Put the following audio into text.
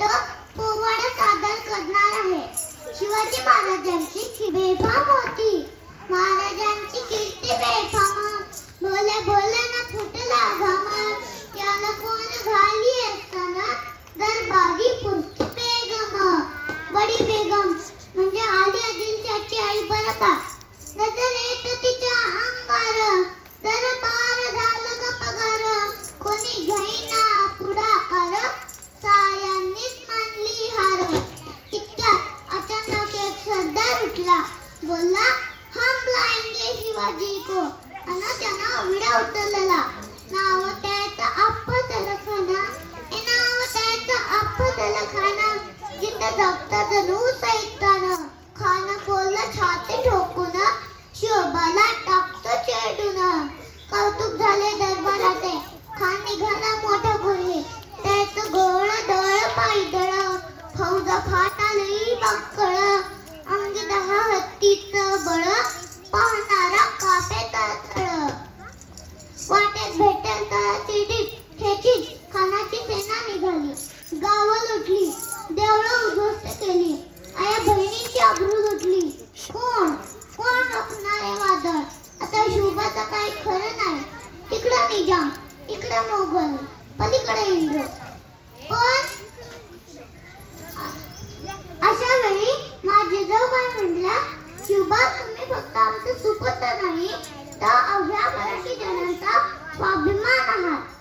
गोष्ट पोवाडा सादर करणार आहे. शिवाजी महाराजांची बेफाम होती. महाराजांची कीर्ती बेफाम. भोले भोले ना फुटला घाम. याला कोण घाली असताना दरबारी पुरती बेगम. बडी बेगम म्हणजे आली आदिलशाची आई बरोबर. नजर येत तिच्या अंगार. दरबार झालं का पगार. कोणी घेईना पुढाकार. साऱ्यांनीच मानली हार. इतक्यात अचानक एक सरदार उठला. बोलला, हम लाएंगे शिवाजी को. आणि त्यानं विडा उचलला. नाव त्याचं अफजल खाना. नाव त्याचं अफजल खाना. जिथं जगता जणू सैतान. खान बोलला छाती ठोकून. शोभाला टाकतो चेडून. कौतुक झाले दरबाराचे. खान निघाला मोठा घोडे. त्याचं गोळ डळ पायदळ. फौजा फाटालही बाकळ. अंगी 10 हत्तीचं बळ. पाहणारा कापे तळतळ. वाटेत भेटेल तळाची डीट ठेचीत खानाची सेना निघाली. गावं लुटली. देवळं उद्ध्वस्त केली. आया बहिणीची अब्रू लुटली. कोण कोण रोखणारे वादळ. आता शुभाचं काही खरं नाही. तिकडं निजाम, इकडं मोगल, पलीकडे इंद्र. पण अशा वेळी माझे जाऊबाई म्हटल्या, शिवबा तुम्ही फक्त आमचं सुपुत्र नाही तर अवघ्या मराठी जनाचा स्वाभिमान आहात.